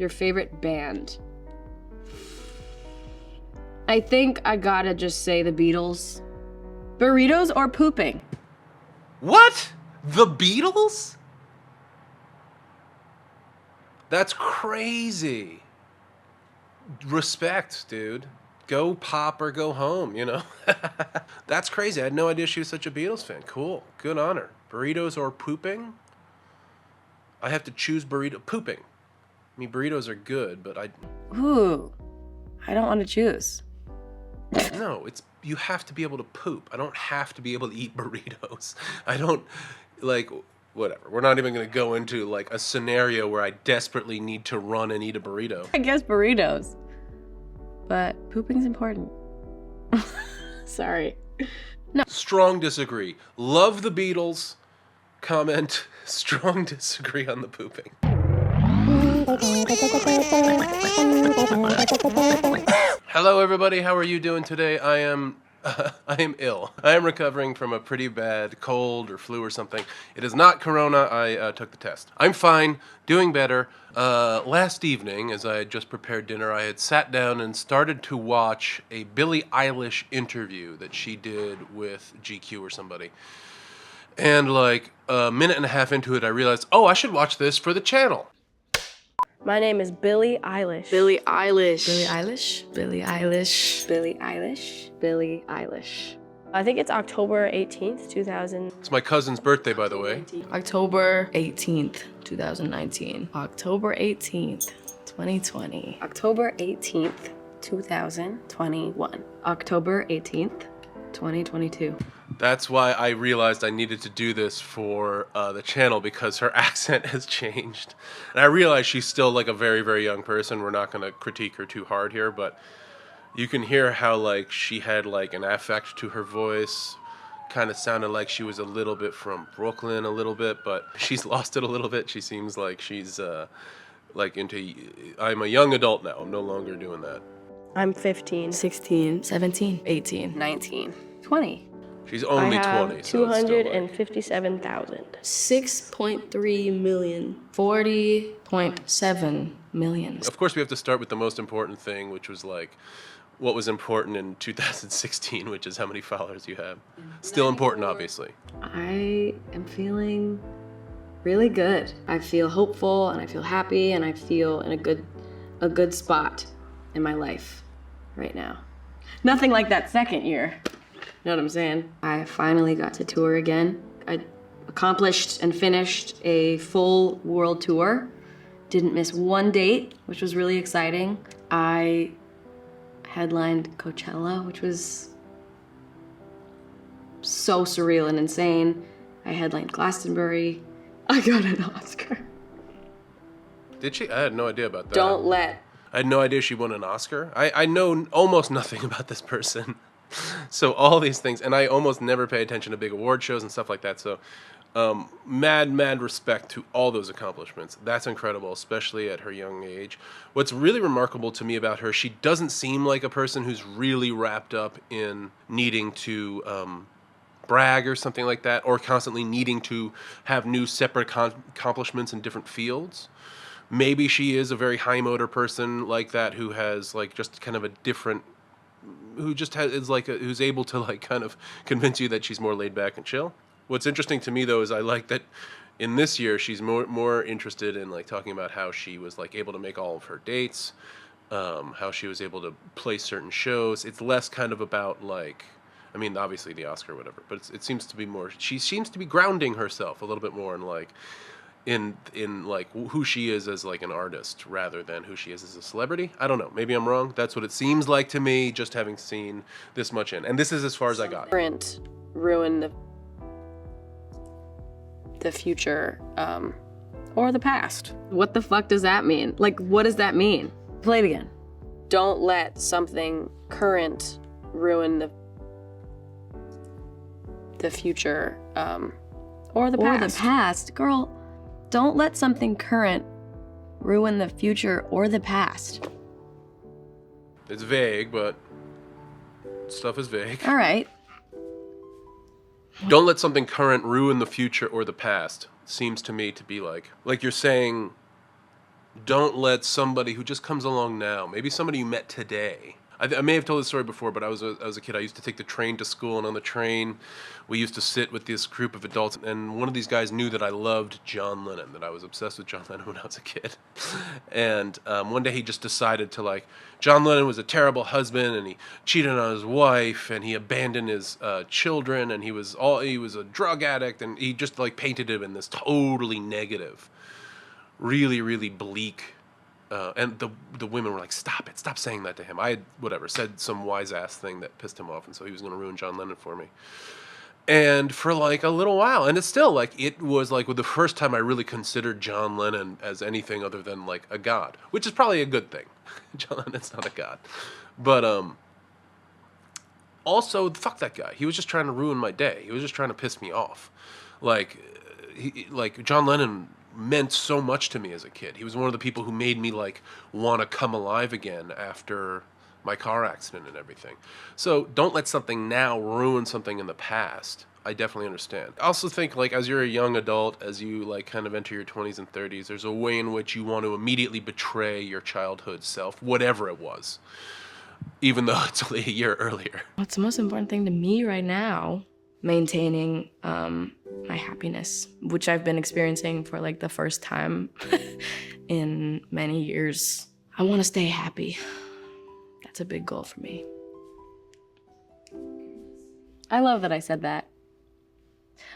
Your favorite band. I think I gotta just say the Beatles. Burritos or pooping? What? The Beatles? That's crazy. Respect, dude. Go pop or go home, you know? That's crazy. I had no idea she was such a Beatles fan. Cool. Good on her. Burritos or pooping? I have to choose pooping. I mean, burritos are good, but Ooh, I don't want to choose. No, you have to be able to poop. I don't have to be able to eat burritos. I don't, like, whatever. We're not even going to go into, like, a scenario where I desperately need to run and eat a burrito. I guess burritos. But pooping's important. Sorry. No. Strong disagree. Love the Beatles. Comment. Strong disagree on the pooping. Hello everybody, how are you doing today? I am ill. I am recovering from a pretty bad cold or flu or something. It is not corona, I took the test. I'm fine, doing better. Last evening, as I had just prepared dinner, I had sat down and started to watch a Billie Eilish interview that she did with GQ or somebody. And like a minute and a half into it, I realized, oh, I should watch this for the channel. My name is Billie Eilish. Billie Eilish. Billie Eilish. Billie Eilish. Billie Eilish. Billie Eilish. I think it's October 18th, 2000. It's my cousin's birthday, by the way. October 18th, 2019. October 18th, 2020. October 18th, 2021. October 18th, 2022. That's why I realized I needed to do this for the channel, because her accent has changed. And I realize she's still like a very, very young person. We're not going to critique her too hard here, but you can hear how like she had like an affect to her voice. Kind of sounded like she was a little bit from Brooklyn a little bit, but she's lost it a little bit. She seems like she's like into, I'm a young adult now. I'm no longer doing that. I'm 15. 16, 17, 18, 19. 20. She's only I have 20, so it's still like... 257,000. 6.3 million. 40.7 million. Of course, we have to start with the most important thing, which was like what was important in 2016, which is how many followers you have. Still important, obviously. I am feeling really good. I feel hopeful and I feel happy and I feel in a good spot in my life right now. Nothing like that second year. You know what I'm saying? I finally got to tour again. I accomplished and finished a full world tour. Didn't miss one date, which was really exciting. I headlined Coachella, which was so surreal and insane. I headlined Glastonbury. I got an Oscar. Did she? I had no idea about that. Don't let. I had no idea she won an Oscar. I know almost nothing about this person. So all these things, and I almost never pay attention to big award shows and stuff like that. So mad respect to all those accomplishments. That's incredible, especially at her young age. What's really remarkable to me about her, she doesn't seem like a person who's really wrapped up in needing to brag or something like that, or constantly needing to have new separate accomplishments in different fields. Maybe she is a very high motor person like that, who has like just kind of a different, who just has, is like who's able to like kind of convince you that she's more laid back and chill. What's interesting to me though is I like that in this year she's more interested in like talking about how she was like able to make all of her dates, how she was able to play certain shows. It's less kind of about like, I mean obviously the Oscar or whatever, but it seems to be more, she seems to be grounding herself a little bit more in like in like who she is as like an artist rather than who she is as a celebrity. I don't know, maybe I'm wrong. That's what it seems like to me, just having seen this much in. And this is as far as I got. Current ruin the future or the past. What the fuck does that mean? Like, what does that mean? Play it again. Don't let something current ruin the future or the past. Or the past. Girl, don't let something current ruin the future or the past. It's vague, but stuff is vague. All right. Don't let something current ruin the future or the past. Seems to me to be like you're saying Don't let somebody who just comes along now, maybe somebody you met today. I may have told this story before, but I was a kid. I used to take the train to school, and on the train, we used to sit with this group of adults. And one of these guys knew that I loved John Lennon, that I was obsessed with John Lennon when I was a kid. And one day he just decided to, like, John Lennon was a terrible husband, and he cheated on his wife, and he abandoned his children, and he was a drug addict, and he just like painted him in this totally negative, really, really bleak. And the women were like, stop it, stop saying that to him. I had, said some wise-ass thing that pissed him off, and so he was going to ruin John Lennon for me. And for like a little while, and it's still like, it was like the first time I really considered John Lennon as anything other than like a god, which is probably a good thing. John Lennon's not a god. But also, fuck that guy. He was just trying to ruin my day. He was just trying to piss me off. Like John Lennon meant so much to me as a kid. He was one of the people who made me like want to come alive again after my car accident and everything. So don't let something now ruin something in the past. I definitely understand. I also think, like, as you're a young adult, as you like kind of enter your 20s and 30s, there's a way in which you want to immediately betray your childhood self, whatever it was, even though it's only a year earlier. What's the most important thing to me right now? Maintaining my happiness, which I've been experiencing for like the first time in many years. I want to stay happy. That's a big goal for me. I love that I said that.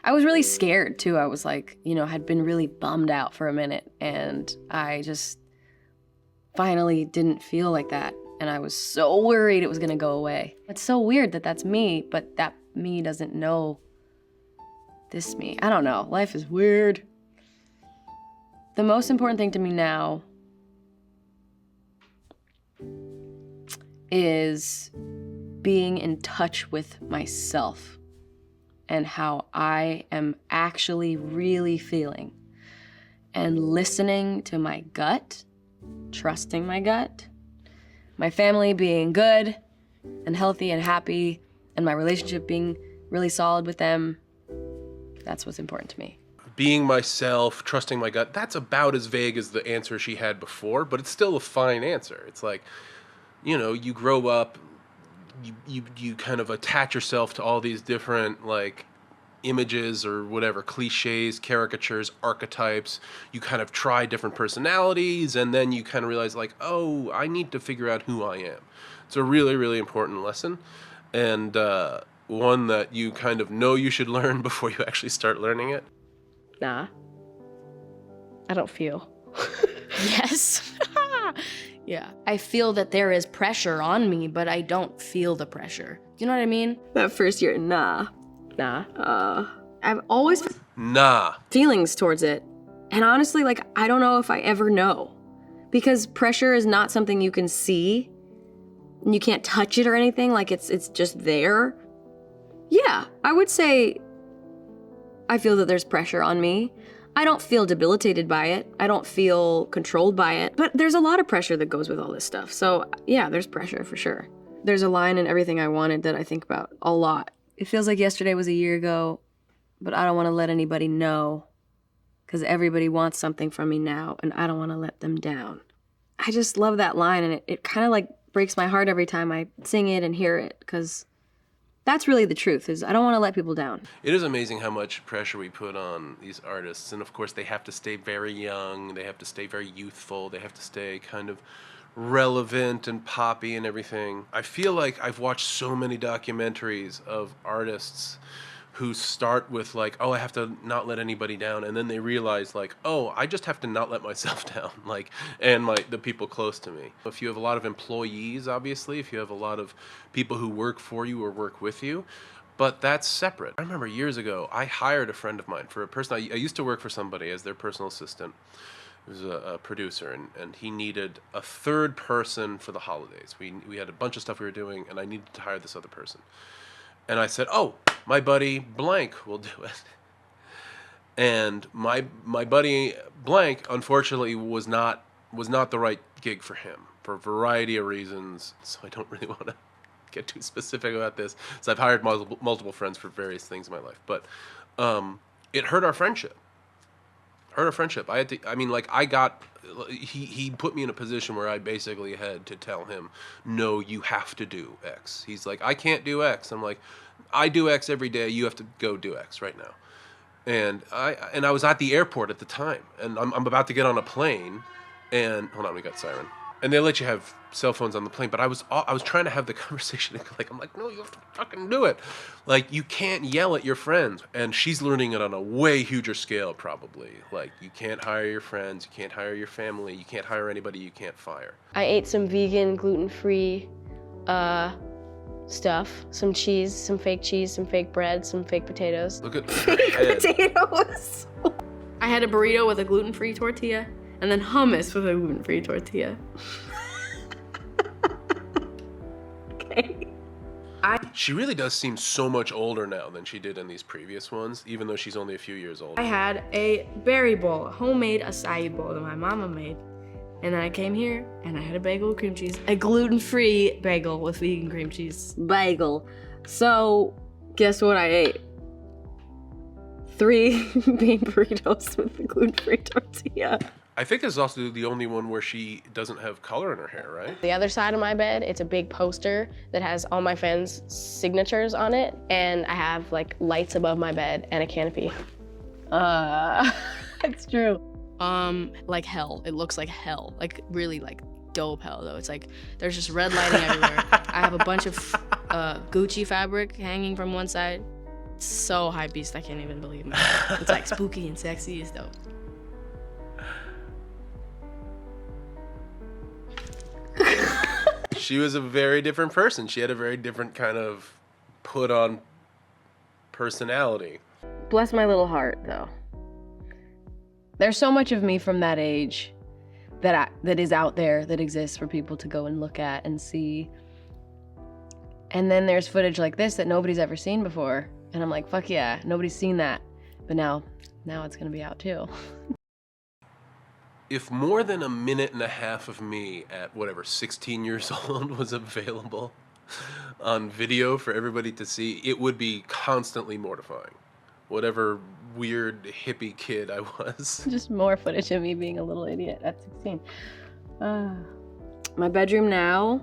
I was really scared too. I was like, had been really bummed out for a minute, and I just finally didn't feel like that. And I was so worried it was gonna go away. It's so weird that that's me, but that me doesn't know this me. I don't know. Life is weird. The most important thing to me now is being in touch with myself and how I am actually really feeling, and listening to my gut, trusting my gut, my family being good and healthy and happy, and my relationship being really solid with them. That's what's important to me. Being myself, trusting my gut, that's about as vague as the answer she had before, but it's still a fine answer. It's like, you grow up, you kind of attach yourself to all these different, like, images or whatever, cliches, caricatures, archetypes. You kind of try different personalities, and then you kind of realize, like, oh, I need to figure out who I am. It's a really, really important lesson, and one that you kind of know you should learn before you actually start learning it. Nah. I don't feel. Yes. Yeah. I feel that there is pressure on me, but I don't feel the pressure. You know what I mean? That first year, nah. I've always Nah. feelings towards it. And honestly, like, I don't know if I ever know. Because pressure is not something you can see. And you can't touch it or anything. Like, it's just there. Yeah, I would say I feel that there's pressure on me. I don't feel debilitated by it. I don't feel controlled by it. But there's a lot of pressure that goes with all this stuff. So yeah, there's pressure for sure. There's a line in Everything I Wanted that I think about a lot. It feels like yesterday was a year ago, but I don't want to let anybody know, because everybody wants something from me now, and I don't want to let them down. I just love that line, and it kind of like breaks my heart every time I sing it and hear it, because that's really the truth, is I don't want to let people down. It is amazing how much pressure we put on these artists, and of course they have to stay very young, they have to stay very youthful, they have to stay kind of relevant and poppy and everything. I feel like I've watched so many documentaries of artists who start with like, oh, I have to not let anybody down, and then they realize like, oh, I just have to not let myself down, like, and the people close to me. If you have a lot of employees, obviously, if you have a lot of people who work for you or work with you, but that's separate. I remember years ago, I hired a friend of mine for a person. I used to work for somebody as their personal assistant. He was a producer, and he needed a third person for the holidays. We had a bunch of stuff we were doing, and I needed to hire this other person. And I said, oh, my buddy blank will do it. And my buddy blank, unfortunately, was not the right gig for him for a variety of reasons. So I don't really want to get too specific about this. So I've hired multiple friends for various things in my life. But it hurt our friendship. Hurt our friendship. He put me in a position where I basically had to tell him, no, you have to do X. He's like, I can't do X. I'm like, I do X every day. You have to go do X right now. And I was at the airport at the time, and I'm about to get on a plane, and hold on, we got siren. And they let you have cell phones on the plane, but I was trying to have the conversation. Like, I'm like, no, you have to fucking do it. Like, you can't yell at your friends. And she's learning it on a way huger scale, probably. Like, you can't hire your friends, you can't hire your family, you can't hire anybody you can't fire. I ate some vegan, gluten-free stuff, some cheese, some fake bread, some fake potatoes. Look at her head. Potatoes. I had a burrito with a gluten-free tortilla, and then hummus with a gluten-free tortilla. Okay. She really does seem so much older now than she did in these previous ones, even though she's only a few years old. I had a berry bowl, a homemade acai bowl that my mama made. And then I came here and I had a bagel with cream cheese. A gluten-free bagel with vegan cream cheese. Bagel. So, guess what I ate? 3 bean burritos with the gluten-free tortilla. I think this is also the only one where she doesn't have color in her hair, right? The other side of my bed, it's a big poster that has all my friends' signatures on it, and I have like lights above my bed and a canopy. That's true. Like hell. It looks like hell. Like really like dope hell though. It's like there's just red lighting everywhere. I have a bunch of Gucci fabric hanging from one side. It's so high beast, I can't even believe it. It's like spooky and sexy. It's dope. She was a very different person. She had a very different kind of put on personality. Bless my little heart, though. There's so much of me from that age that is out there, that exists for people to go and look at and see. And then there's footage like this that nobody's ever seen before. And I'm like, fuck yeah, nobody's seen that. But now it's gonna be out too. If more than a minute and a half of me at whatever 16 years old was available on video for everybody to see, it would be constantly mortifying. Whatever weird hippie kid I was. Just more footage of me being a little idiot at 16. My bedroom now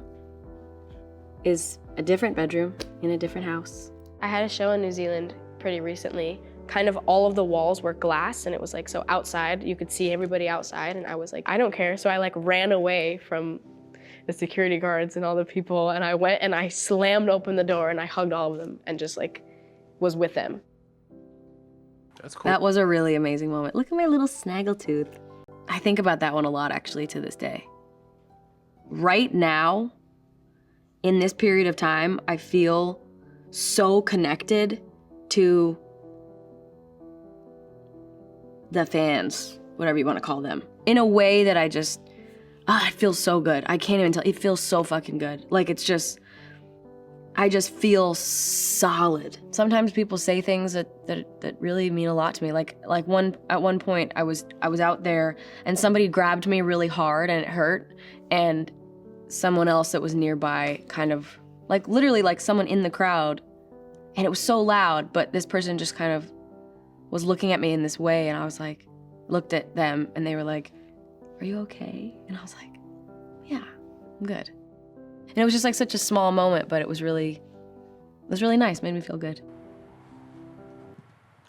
is a different bedroom in a different house. I had a show in New Zealand pretty recently. Kind of all of the walls were glass, and it was like, so outside, you could see everybody outside, and I was like, I don't care. So I like ran away from the security guards and all the people, and I went and I slammed open the door and I hugged all of them and just like was with them. That's cool. That was a really amazing moment. Look at my little snaggletooth. I think about that one a lot actually to this day. Right now, in this period of time, I feel so connected to the fans, whatever you want to call them, in a way that it feels so good. I can't even tell. It feels so fucking good. Like I just feel solid. Sometimes people say things that really mean a lot to me. At one point I was out there and somebody grabbed me really hard and it hurt, and someone else that was nearby kind of like literally like someone in the crowd, and it was so loud, but this person just kind of was looking at me in this way, and I was like, looked at them, and they were like, are you okay? And I was like, yeah, I'm good. And it was just like such a small moment, but it was really nice, made me feel good.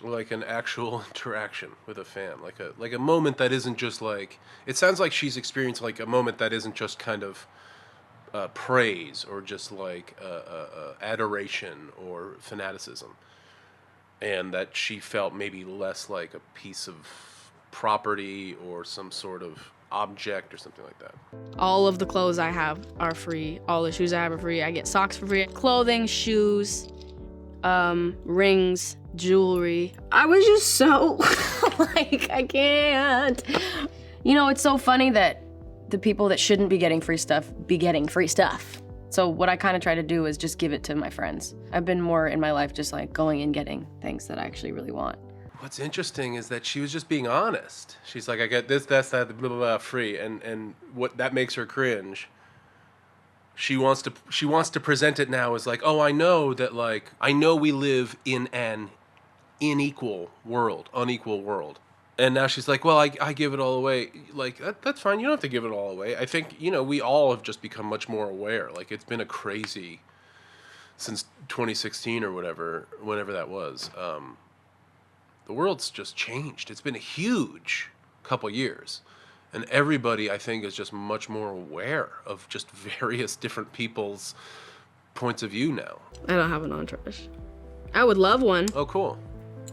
Like an actual interaction with a fan, like a moment that isn't just like, it sounds like she's experienced like a moment that isn't just kind of praise or just like adoration or fanaticism. And that she felt maybe less like a piece of property or some sort of object or something like that. All of the clothes I have are free. All the shoes I have are free. I get socks for free. Clothing, shoes, rings, jewelry. I was just so like, I can't. You know, it's so funny that the people that shouldn't be getting free stuff be getting free stuff. So what I kind of try to do is just give it to my friends. I've been more in my life just like going and getting things that I actually really want. What's interesting is that she was just being honest. She's like, I get this, that, blah, blah, blah, free. And what that makes her cringe. She wants to present it now as like, oh, I know we live in an unequal world. And now she's like, well, I give it all away. Like, that's fine. You don't have to give it all away. I think, we all have just become much more aware. Like, it's been a crazy, since 2016 or whatever, whenever that was. The world's just changed. It's been a huge couple years. And everybody, I think, is just much more aware of just various different people's points of view now. I don't have an entourage. I would love one, Oh, cool.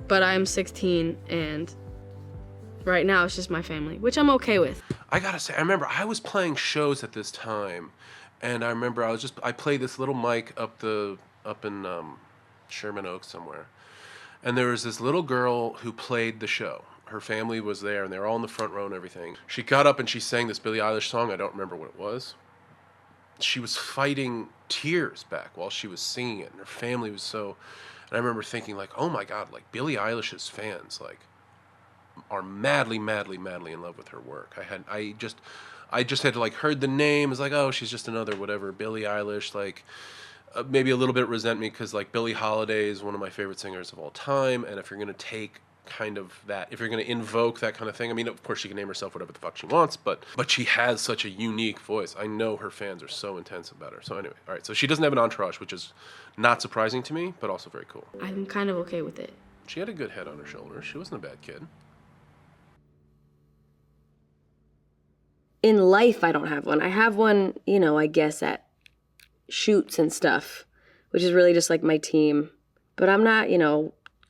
but I'm 16 and right now it's just my family, which I'm okay with. I gotta say, I remember I was playing shows at this time, and I remember I played this little mic up in Sherman Oaks somewhere, and there was this little girl who played the show. Her family was there, and they were all in the front row and everything. She got up and she sang this Billie Eilish song. I don't remember what it was. She was fighting tears back while she was singing it, and her family was so. And I remember thinking, like, oh my God, like Billie Eilish's fans, like, are madly, madly, madly in love with her work. I just had like heard the name. It's like, oh, she's just another whatever Billie Eilish. Like, maybe a little bit resent me because like Billie Holiday is one of my favorite singers of all time. And if you're gonna take kind of that, if you're gonna invoke that kind of thing, I mean, of course she can name herself whatever the fuck she wants, but she has such a unique voice. I know her fans are so intense about her. So anyway, all right. So she doesn't have an entourage, which is not surprising to me, but also very cool. I'm kind of okay with it. She had a good head on her shoulders. She wasn't a bad kid. In life, I don't have one. I have one, I guess at shoots and stuff, which is really just like my team. But I'm not,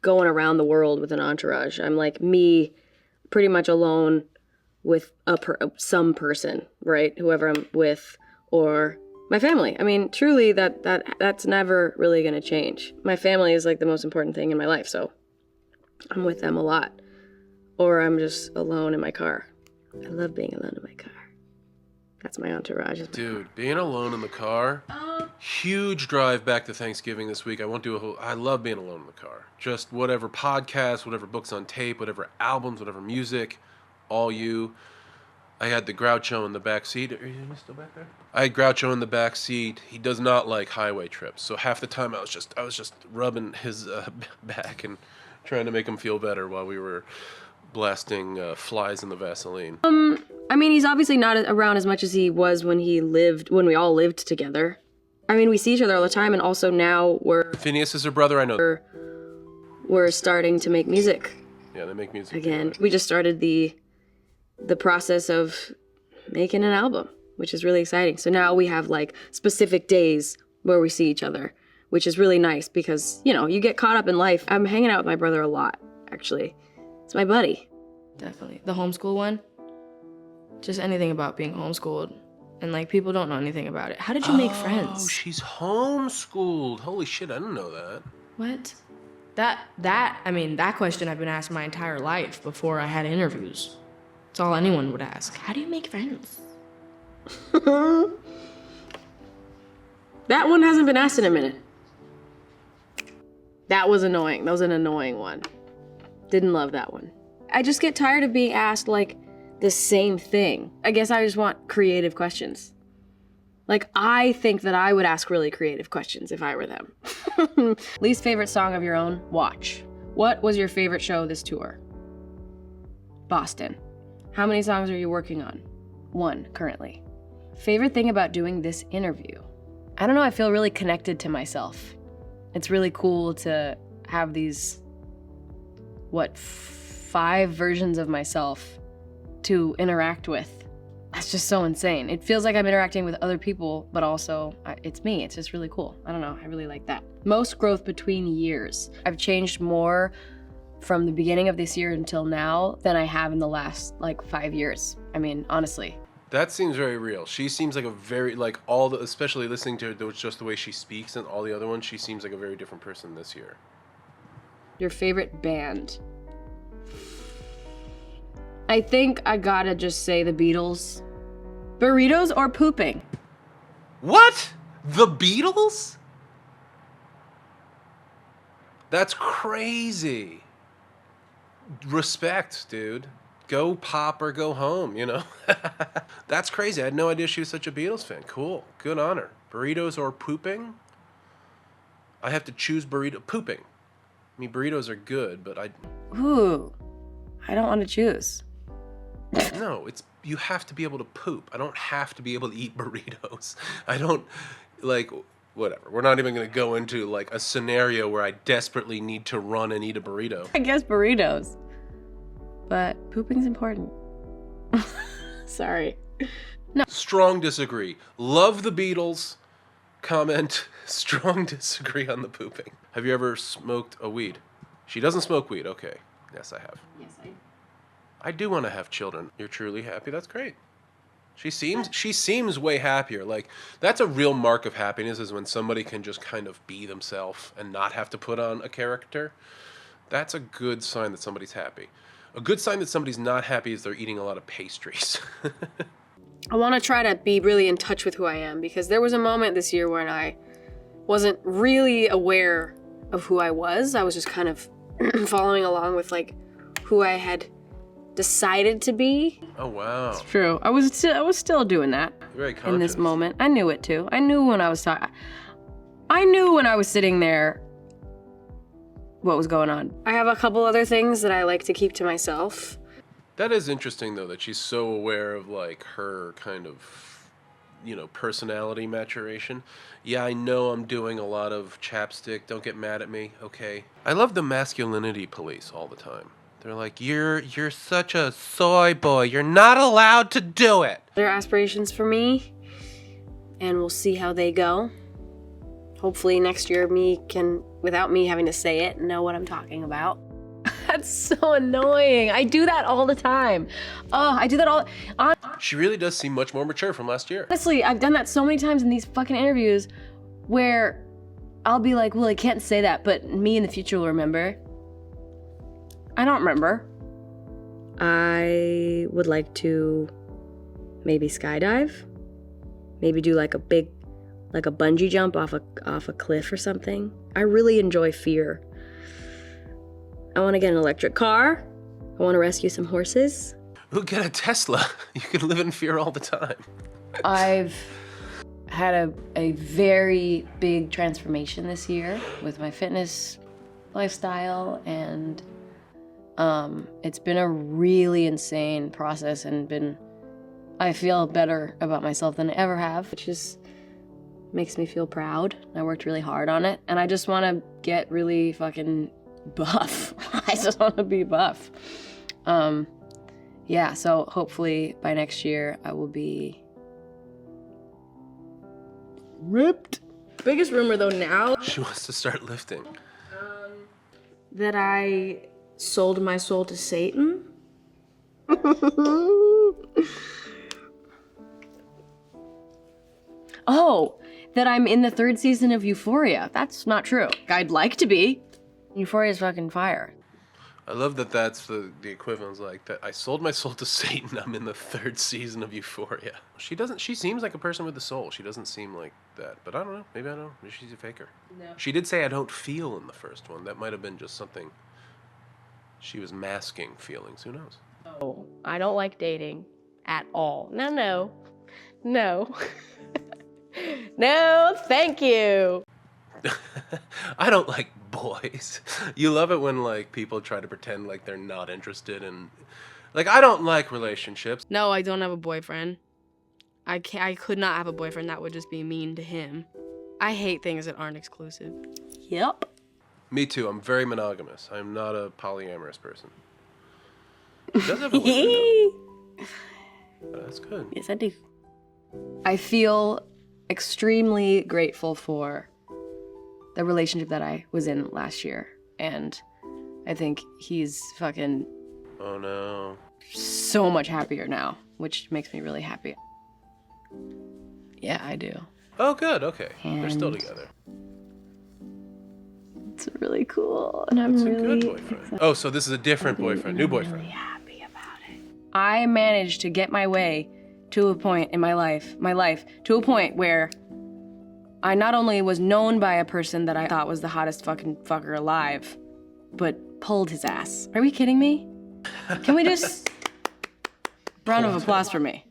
going around the world with an entourage. I'm like me, pretty much alone with some person, right? Whoever I'm with, or my family. I mean, truly, that's never really gonna change. My family is like the most important thing in my life, so I'm with them a lot. Or I'm just alone in my car. I love being alone in my car. That's my entourage. Dude, being alone in the car, huge drive back to Thanksgiving this week. I love being alone in the car. Just whatever podcasts, whatever books on tape, whatever albums, whatever music, all you. I had the Groucho in the back seat. Are you still back there? I had Groucho in the back seat. He does not like highway trips. So half the time I was just rubbing his back and trying to make him feel better while we were blasting flies in the Vaseline. I mean, he's obviously not around as much as he was when we all lived together. I mean, we see each other all the time, and also now Phineas is her brother, I know. We're starting to make music. Yeah, they make music again. together. We just started the process of making an album, which is really exciting. So now we have like specific days where we see each other, which is really nice because, you get caught up in life. I'm hanging out with my brother a lot, actually. It's my buddy. Definitely. The homeschool one. Just anything about being homeschooled. And like people don't know anything about it. How did you make friends? Oh, she's homeschooled. Holy shit, I didn't know that. What? That question I've been asked my entire life before I had interviews. It's all anyone would ask. How do you make friends? That one hasn't been asked in a minute. That was annoying. That was an annoying one. Didn't love that one. I just get tired of being asked like the same thing. I guess I just want creative questions. Like, I think that I would ask really creative questions if I were them. Least favorite song of your own? Watch. What was your favorite show this tour? Boston. How many songs are you working on? 1 currently. Favorite thing about doing this interview? I don't know, I feel really connected to myself. It's really cool to have these, 5 versions of myself to interact with. That's just so insane. It feels like I'm interacting with other people, but also it's me. It's just really cool. I don't know, I really like that. Most growth between years. I've changed more from the beginning of this year until now than I have in the last 5 years. I mean, honestly. That seems very real. She seems like a very, especially listening to her, just the way she speaks and all the other ones, she seems like a very different person this year. Your favorite band? I think I gotta just say the Beatles. Burritos or pooping? What? The Beatles? That's crazy. Respect, dude. Go pop or go home, That's crazy. I had no idea she was such a Beatles fan. Cool. Good on her. Burritos or pooping? I have to choose pooping. I mean, burritos are good, but Ooh. I don't want to choose. No, you have to be able to poop. I don't have to be able to eat burritos. I don't, like, whatever. We're not even going to go into, like, a scenario where I desperately need to run and eat a burrito. I guess burritos. But pooping's important. Sorry. No. Strong disagree. Love the Beatles. Comment. Strong disagree on the pooping. Have you ever smoked a weed? She doesn't smoke weed. Okay. Yes, I have. Yes, I do want to have children. You're truly happy. That's great. She seems way happier. Like, that's a real mark of happiness, is when somebody can just kind of be themselves and not have to put on a character. That's a good sign that somebody's happy. A good sign that somebody's not happy is they're eating a lot of pastries. I want to try to be really in touch with who I am, because there was a moment this year when I wasn't really aware of who I was. I was just kind of following along with like who I had decided to be. Oh, wow. It's true. I was still doing that. You're very conscious. In this moment. I knew it too. I knew when I was sitting there what was going on. I have a couple other things that I like to keep to myself. That is interesting, though, that she's so aware of, like, her kind of, you know, personality maturation. Yeah, I know I'm doing a lot of chapstick. Don't get mad at me, okay? I love the masculinity police all the time. They're like, you're such a soy boy. You're not allowed to do it. They're aspirations for me, and we'll see how they go. Hopefully next year without me having to say it, know what I'm talking about. That's so annoying. I do that all the time. Oh, I do that all. She really does seem much more mature from last year. Honestly, I've done that so many times in these fucking interviews where I'll be like, well, I can't say that, but me in the future will remember. I don't remember. I would like to maybe skydive. Maybe do like a bungee jump off a cliff or something. I really enjoy fear. I want to get an electric car. I want to rescue some horses. Ooh, get a Tesla. You can live in fear all the time. I've had a very big transformation this year with my fitness lifestyle, and it's been a really insane process, and I feel better about myself than I ever have, which just makes me feel proud. I worked really hard on it, and I just want to get really fucking buff. I just want to be buff. Yeah, so hopefully by next year I will be ripped. Biggest rumor though now. She wants to start lifting. That I sold my soul to Satan. Oh, that I'm in the 3rd season of Euphoria. That's not true. I'd like to be. Euphoria's fucking fire. I love that that's the equivalent, like that I sold my soul to Satan. I'm in the 3rd season of Euphoria. She seems like a person with a soul. She doesn't seem like that, but I don't know. Maybe I don't know. Maybe she's a faker. No. She did say I don't feel in the first one. That might have been just something she was masking feelings. Who knows? Oh, I don't like dating at all. No. No, thank you. I don't like boys. You love it when, like, people try to pretend like they're not interested in, like, I don't like relationships. No, I don't have a boyfriend. I could not have a boyfriend. That would just be mean to him. I hate things that aren't exclusive. Yep. Me too. I'm very monogamous. I'm not a polyamorous person. She does have a boyfriend, though. That's good. Yes, I do. I feel extremely grateful for the relationship that I was in last year, and I think he's fucking Oh no. so much happier now, which makes me really happy. Yeah, I do. Oh good, okay. They're still And- together. It's really cool, and I'm It's a really good boyfriend. Oh, so this is a different boyfriend. New boyfriend. really happy about it. I managed to get my way to a point in my life, to a point where I not only was known by a person that I thought was the hottest fucking fucker alive, but pulled his ass. Are we kidding me? Can we just round of applause for me?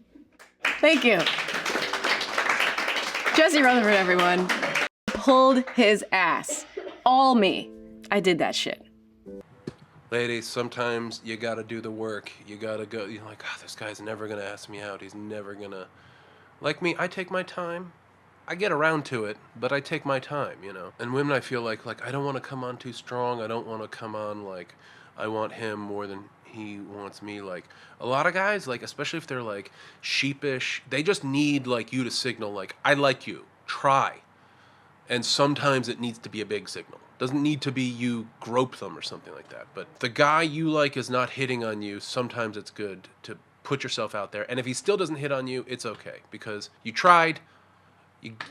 Thank you. Jesse Rutherford, everyone. Pulled his ass. All me. I did that shit. Ladies, sometimes you gotta do the work. You gotta go. You're like, oh, this guy's never gonna ask me out. He's never gonna. Like me, I take my time. I get around to it, but I take my time, you know. And women, I feel like I don't want to come on too strong. I don't want to come on like I want him more than he wants me. Like a lot of guys, like especially if they're like sheepish, they just need like you to signal like I like you. Try. And sometimes it needs to be a big signal. Doesn't need to be you grope them or something like that. But if the guy you like is not hitting on you, sometimes it's good to put yourself out there. And if he still doesn't hit on you, it's okay because you tried.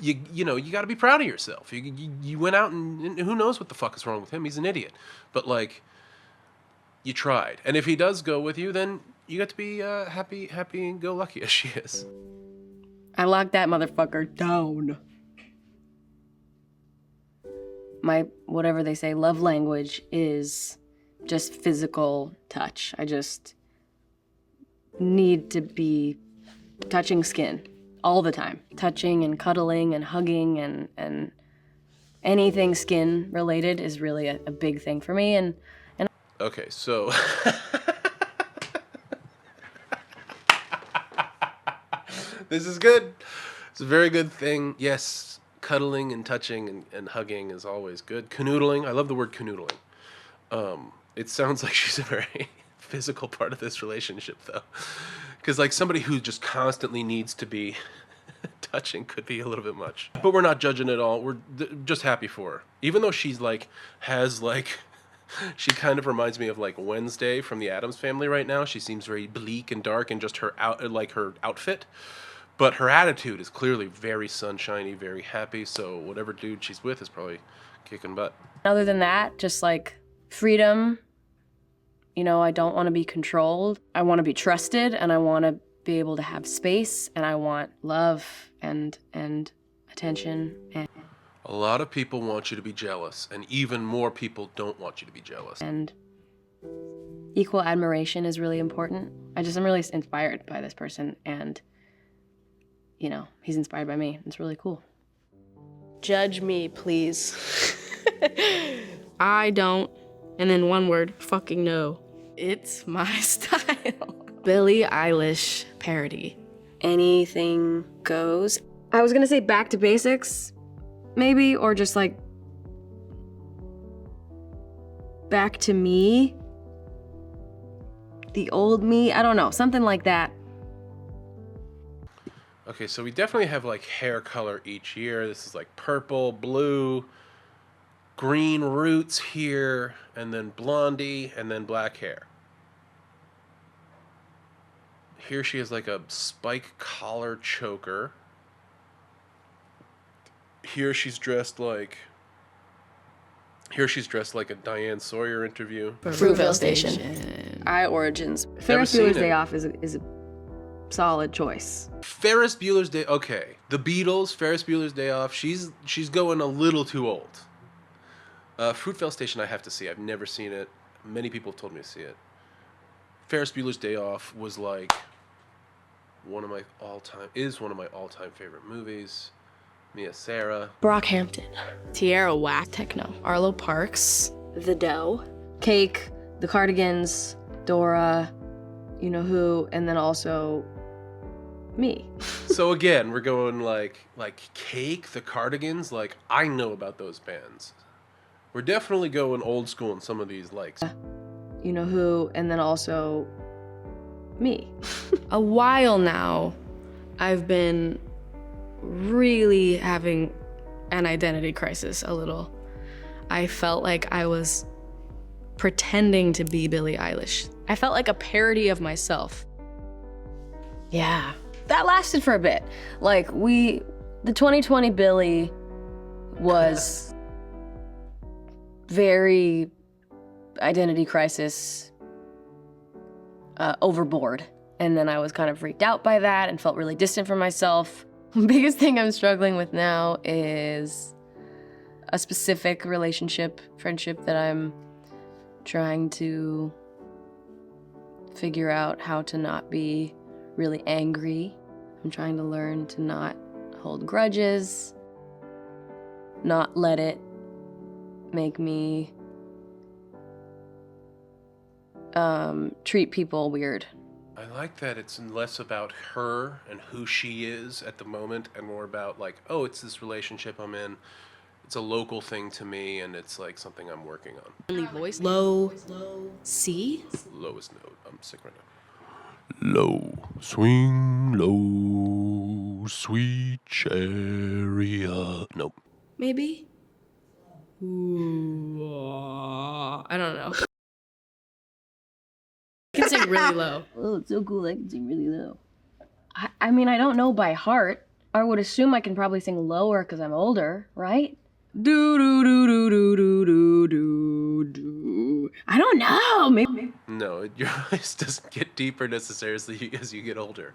You know, you got to be proud of yourself. You went out and who knows what the fuck is wrong with him? He's an idiot. But like, you tried. And if he does go with you, then you got to be happy and go lucky as she is. I locked that motherfucker down. My, whatever they say, love language is just physical touch. I just need to be touching skin all the time. Touching and cuddling and hugging and anything skin related is really a big thing for me. And Okay, so this is good. It's a very good thing. Yes, cuddling and touching and hugging is always good. Canoodling. I love the word canoodling. It sounds like she's a very physical part of this relationship, though. Because, like, somebody who just constantly needs to be touching could be a little bit much. But we're not judging at all. We're just happy for her. Even though she's, like, has, like... She kind of reminds me of like Wednesday from the Addams Family right now. She seems very bleak and dark in just her her outfit, but her attitude is clearly very sunshiny, very happy. So whatever dude she's with is probably kicking butt. other than that, just like freedom. You know, I don't want to be controlled. I want to be trusted, and I want to be able to have space, and I want love and attention. A lot of people want you to be jealous, and even more people don't want you to be jealous. And equal admiration is really important. I'm really inspired by this person, and, you know, he's inspired by me. It's really cool. Judge me, please. I don't, and then one word, fucking no. It's my style. Billie Eilish parody. Anything goes. I was gonna say back to basics, maybe, or just like back to me, the old me. I don't know, something like that. Okay, so we definitely have like hair color each year. This is like purple, blue, green roots here, and then blondie, and then black hair. Here she has like a spike collar choker. Here she's dressed like a Diane Sawyer interview. Fruitvale Station. Origins. Ferris seen Bueller's it. Day Off is a solid choice. Ferris Bueller's Day. Okay, the Beatles. Ferris Bueller's Day Off. She's going a little too old. Fruitvale Station. I have to see. I've never seen it. Many people have told me to see it. Ferris Bueller's Day Off was like one of my all-time favorite movies. Mia Sarah. Brockhampton. Tierra Whack. Techno. Arlo Parks. The Dough. Cake, The Cardigans, Dora, You Know Who, and then also me. So again, we're going like Cake, The Cardigans. Like I know about those bands. We're definitely going old school in some of these likes. You Know Who, and then also me. A while now, I've been really having an identity crisis a little. I felt like I was pretending to be Billie Eilish. I felt like a parody of myself. Yeah. That lasted for a bit. Like, the 2020 Billie was very identity crisis, overboard. And then I was kind of freaked out by that and felt really distant from myself. The biggest thing I'm struggling with now is a specific friendship that I'm trying to figure out how to not be really angry. I'm trying to learn to not hold grudges, not let it make me treat people weird. I like that it's less about her and who she is at the moment and more about like, oh, it's this relationship I'm in. It's a local thing to me and it's like something I'm working on. Voice. Low, C. Lowest note. I'm sick right now. Low, swing low, sweet chariot. Nope. Maybe. Ooh, I don't know. I can sing really low. Oh, it's so cool. I can sing really low. I mean, I don't know by heart. I would assume I can probably sing lower because I'm older, right? Do do do do do do do do do. I don't know. Maybe. No, your voice doesn't get deeper necessarily as you get older.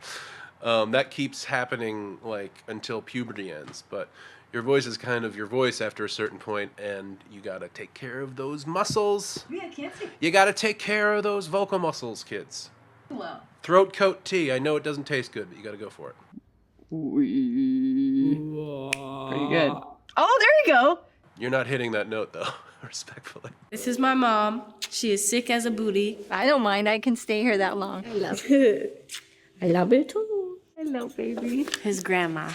That keeps happening like until puberty ends, but your voice is kind of your voice after a certain point, and you gotta take care of those muscles. Yeah, I can't sing. You gotta take care of those vocal muscles, kids. Well. Throat coat tea. I know it doesn't taste good, but you gotta go for it. Pretty good. Oh, there you go. You're not hitting that note though, respectfully. This is my mom. She is sick as a booty. I don't mind. I can stay here that long. I love it. I love it too. Hello, baby. His grandma.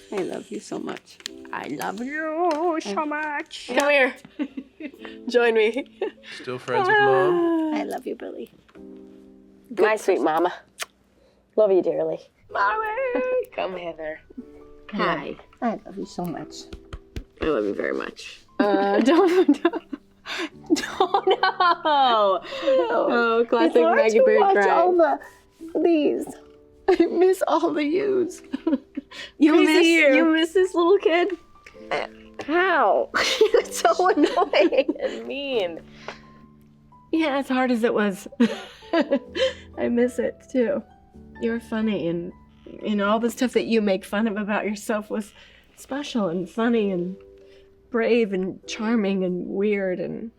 I love you so much. I love you so much. Come here. Join me. Still friends with mom? I love you, Billy. My sweet mama. Love you dearly. Mommy. Come hither. Hi. I love you so much. I love you very much. Don't. Oh, classic It's hard Maggie to Bird watch cry. all these. I miss all the yous. You miss this little kid? How? It's so annoying. And mean. Yeah, as hard as it was. I miss it too. You're funny, and all the stuff that you make fun of about yourself was special and funny and brave and charming and weird and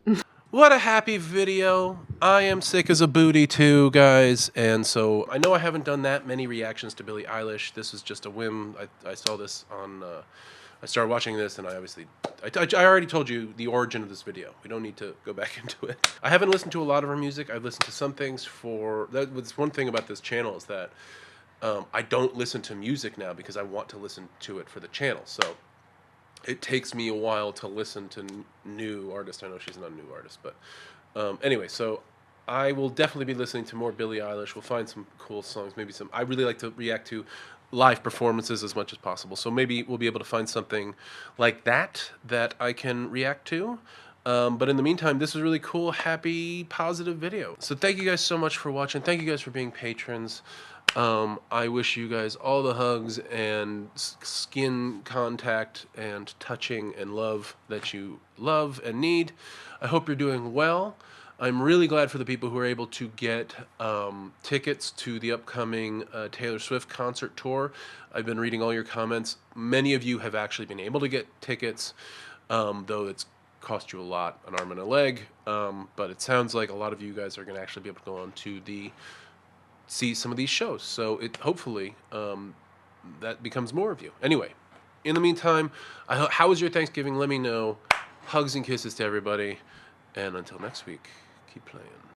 What a happy video. I am sick as a booty too, guys. And so I know I haven't done that many reactions to Billie Eilish. This was just a whim. I saw this on, I started watching this and I already told you the origin of this video. We don't need to go back into it. I haven't listened to a lot of her music. I've listened to some things that's one thing about this channel is that I don't listen to music now because I want to listen to it for the channel. So it takes me a while to listen to new artists. I know she's not a new artist, but anyway, so I will definitely be listening to more Billie Eilish. We'll find some cool songs, maybe some. I really like to react to live performances as much as possible, so maybe we'll be able to find something like that I can react to. But in the meantime, this was a really cool, happy, positive video. So thank you guys so much for watching. Thank you guys for being patrons. I wish you guys all the hugs and skin contact and touching and love that you love and need. I hope you're doing well. I'm really glad for the people who are able to get tickets to the upcoming Taylor Swift concert tour. I've been reading all your comments. Many of you have actually been able to get tickets, though it's cost you a lot, an arm and a leg. But it sounds like a lot of you guys are going to actually be able to go on to see some of these shows. So hopefully that becomes more of you. Anyway, in the meantime, how was your Thanksgiving? Let me know. Hugs and kisses to everybody. And until next week, keep playing.